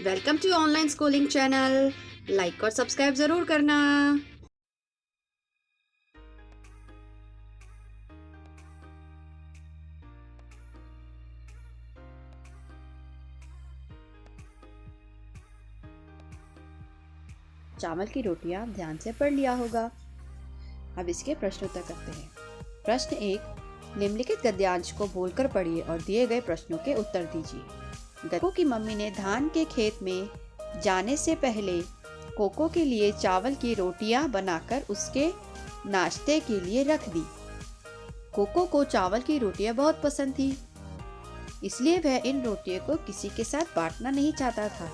Welcome to online schooling channel. Like और subscribe जरूर करना। चावल की रोटियां आप ध्यान से पढ़ लिया होगा। अब इसके प्रश्न उत्तर करते हैं। प्रश्न 1, निम्नलिखित गद्यांश को बोलकर पढ़िए और दिए गए प्रश्नों के उत्तर दीजिए। कोको की मम्मी ने धान के खेत में जाने से पहले कोको के लिए चावल की रोटियां बनाकर उसके नाश्ते के लिए रख दी। कोको को चावल की रोटियां बहुत पसंद थी, इसलिए वह इन रोटियों को किसी के साथ बांटना नहीं चाहता था।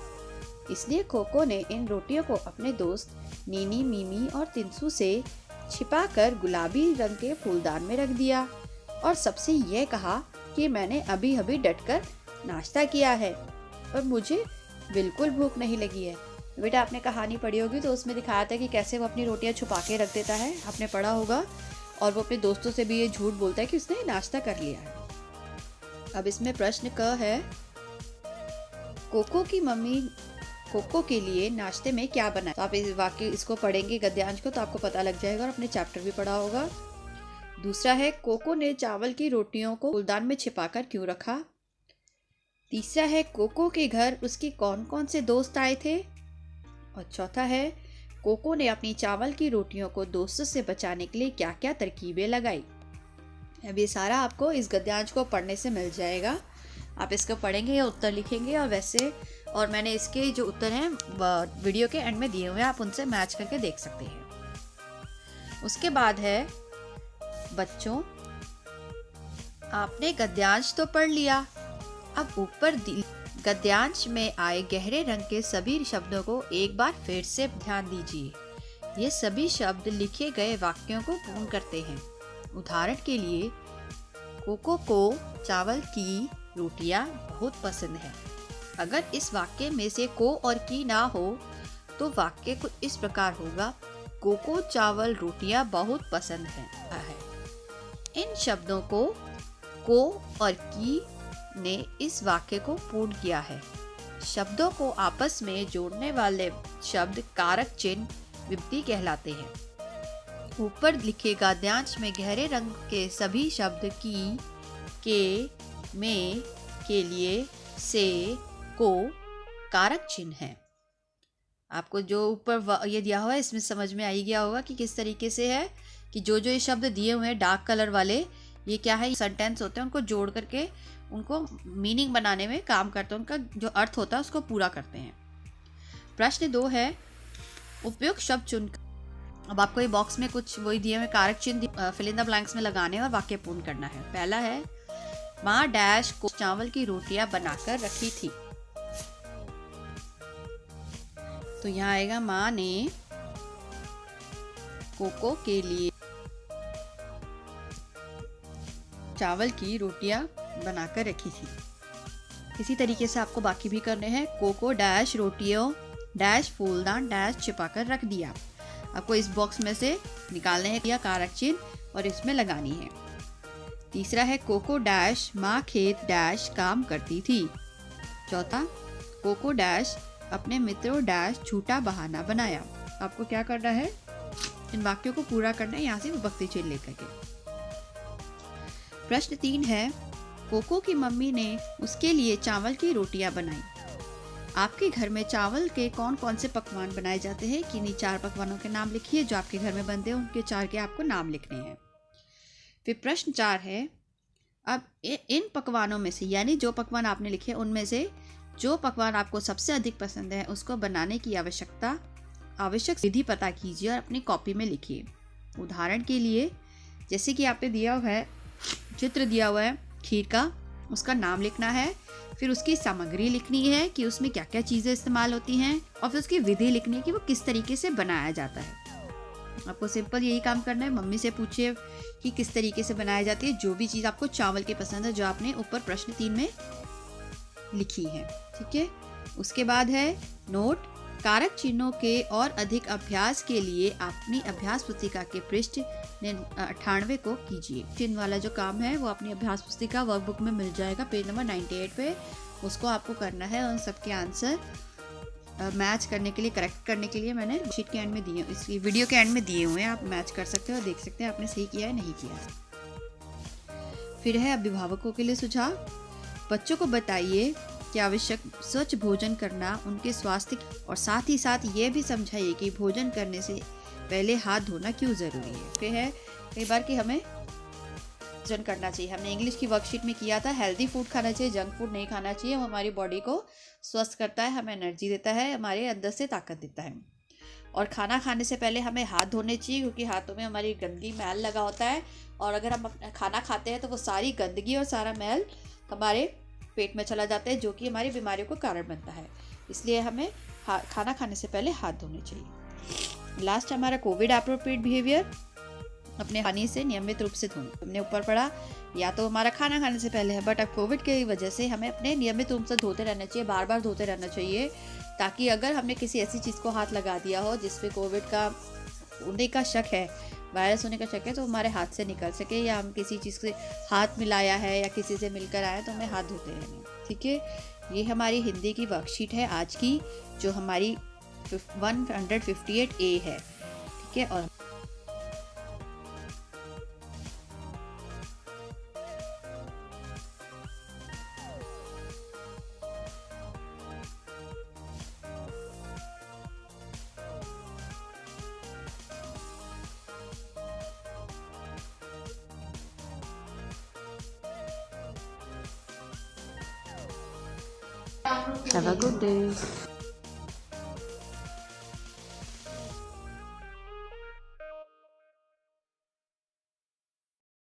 इसलिए कोको ने इन रोटियों को अपने दोस्त नीनी, मिमी और तिनसु से छिपाकर गुलाबी रंग के फूलदान में रख दिया और सबसे यह कहा कि मैंने अभी अभी डटकर नाश्ता किया है और मुझे बिल्कुल भूख नहीं लगी है। बेटा आपने कहानी पढ़ी होगी तो उसमें दिखाया था कि कैसे वो अपनी रोटियां छुपा के रख देता है, आपने पढ़ा होगा। और वो अपने दोस्तों से भी ये झूठ बोलता है कि उसने नाश्ता कर लिया है। अब इसमें प्रश्न क है, कोको की मम्मी कोको के लिए नाश्ते में क्या बनाया। तो आप इस वाक्य इसको पढ़ेंगे गद्यांश को तो आपको पता लग जाएगा और अपने चैप्टर भी पढ़ा होगा। दूसरा है, कोको ने चावल की रोटियों को फूलदान में छिपाकर क्यों रखा। तीसरा है, कोको के घर उसके कौन कौन से दोस्त आए थे। और चौथा है, कोको ने अपनी चावल की रोटियों को दोस्तों से बचाने के लिए क्या क्या तरकीबें लगाई। अब ये सारा आपको इस गद्यांश को पढ़ने से मिल जाएगा। आप इसको पढ़ेंगे या उत्तर लिखेंगे और मैंने इसके जो उत्तर हैं वीडियो के एंड में दिए हुए हैं, आप उनसे मैच करके देख सकते हैं। उसके बाद है, बच्चों आपने गद्यांश तो पढ़ लिया, अब ऊपर गद्यांश में आए गहरे रंग के सभी शब्दों को एक बार फिर से ध्यान दीजिए। ये सभी शब्द लिखे गए वाक्यों को पूर्ण करते हैं। उदाहरण के लिए, कोको को चावल की रोटियां बहुत पसंद है। अगर इस वाक्य में से को और की ना हो तो वाक्य कुछ इस प्रकार होगा, कोको चावल रोटियां बहुत पसंद है। इन शब्दों को और की ने इस वाक्य को पूर्ण किया है। शब्दों को आपस में जोड़ने वाले शब्द कारक चिन्ह विभक्ति कहलाते हैं। ऊपर लिखे गद्यांश में गहरे रंग के सभी शब्द की, के, में, के लिए, से, को कारक चिन्ह है। आपको जो ऊपर ये दिया हुआ है इसमें समझ में आ ही गया होगा कि किस तरीके से है कि जो ये शब्द दिए हुए हैं डार्क कलर वाले, ये क्या है, सेंटेंस होते हैं, उनको जोड़ करके उनको मीनिंग बनाने में काम करते हैं, उनका जो अर्थ होता है उसको पूरा करते हैं। प्रश्न 2 है, उपयुक्त शब्द चुनकर। अब आपको ये बॉक्स में कुछ वही दिए हुए कारक चिन्ह फिल इन द ब्लैंक्स में लगाने और वाक्य पूर्ण करना है। पहला है, माँ डैश को चावल की रोटियां बनाकर रखी थी। तो यहाँ आएगा, माँ ने कोको के लिए चावल की रोटियां बनाकर रखी थी। इसी तरीके से आपको बाकी भी करने हैं। कोको डैश रोटियों डैश फूलदान डैश छिपाकर रख दिया। आपको इस बॉक्स में से निकालने हैं या कारक चिन्ह और इसमें लगानी है। तीसरा है, कोको डैश माँ खेत डैश काम करती थी। चौथा, कोको डैश अपने मित्रों डैश झूठा बहाना बनाया। आपको क्या करना है, इन वाक्यों को पूरा करना है यहाँ से विभक्ति चिन्ह लेकर के। प्रश्न 3 है, कोको की मम्मी ने उसके लिए चावल की रोटियां बनाई। आपके घर में चावल के कौन कौन से पकवान बनाए जाते हैं, किन्हीं 4 पकवानों के नाम लिखिए जो आपके घर में बनते हैं, उनके 4 के आपको नाम लिखने हैं। फिर प्रश्न 4 है, अब इन पकवानों में से, यानी जो पकवान आपने लिखे उनमें से जो पकवान आपको सबसे अधिक पसंद है उसको बनाने की आवश्यक विधि पता कीजिए और अपनी कॉपी में लिखिए। उदाहरण के लिए, जैसे कि आपने दिया हुआ है, चित्र दिया हुआ है खीर का, उसका नाम लिखना है, फिर उसकी सामग्री लिखनी है कि उसमें क्या क्या चीज़ें इस्तेमाल होती हैं, और फिर उसकी विधि लिखनी है कि वो किस तरीके से बनाया जाता है। आपको सिंपल यही काम करना है। मम्मी से पूछिए कि किस तरीके से बनाई जाती है जो भी चीज़ आपको चावल की पसंद है, जो आपने ऊपर प्रश्न 3 में लिखी है। ठीक है। उसके बाद है नोट, कारक चिन्हों के और अधिक अभ्यास के लिए अपनी अभ्यास पुस्तिका के पृष्ठ 98 को कीजिए। चिन्ह वाला जो काम है वो अपनी अभ्यास पुस्तिका वर्कबुक में मिल जाएगा पेज नंबर 98 पे, उसको आपको करना है। उन सबके आंसर मैच करने के लिए, करेक्ट करने के लिए मैंने शीट के एंड में दिए, इस वीडियो के एंड में दिए हुए हैं, आप मैच कर सकते हो और देख सकते हैं आपने सही किया है नहीं किया है। फिर है अभिभावकों के लिए सुझाव। बच्चों को बताइए कि आवश्यक स्वच्छ भोजन करना उनके स्वास्थ्य और साथ ही साथ ये भी समझाइए कि भोजन करने से पहले हाथ धोना क्यों ज़रूरी है। फिर है कई बार कि हमें भोजन करना चाहिए, हमने इंग्लिश की वर्कशीट में किया था, हेल्दी फूड खाना चाहिए, जंक फूड नहीं खाना चाहिए। वो हमारी बॉडी को स्वस्थ करता है, हमें एनर्जी देता है, हमारे अंदर से ताकत देता है। और खाना खाने से पहले हमें हाथ धोने चाहिए, क्योंकि हाथों में हमारी गंदगी मैल लगा होता है, और अगर हम खाना खाते हैं तो वो सारी गंदगी और सारा मैल हमारे पेट में चला जाता है, जो कि हमारी बीमारियों का कारण बनता है। इसलिए हमें खाना खाने से पहले हाथ धोने चाहिए। लास्ट हमारा कोविड एप्रोप्रिएट बिहेवियर, अपने पानी से नियमित रूप से धोना। हमने ऊपर पढ़ा या तो हमारा खाना खाने से पहले है, बट अब कोविड की वजह से हमें अपने नियमित रूप से धोते रहना चाहिए, बार बार धोते रहना चाहिए, ताकि अगर हमने किसी ऐसी चीज़ को हाथ लगा दिया हो जिसपे कोविड का होने का शक है, वायरस होने का शक है, तो हमारे हाथ से निकल सके, या हम किसी चीज़ से हाथ मिलाया है या किसी से मिलकर आए तो हमें हाथ धोते रहना। ठीक है, ये हमारी हिंदी की वर्कशीट है आज की, जो हमारी 158A है। ठीक है, और have a good day.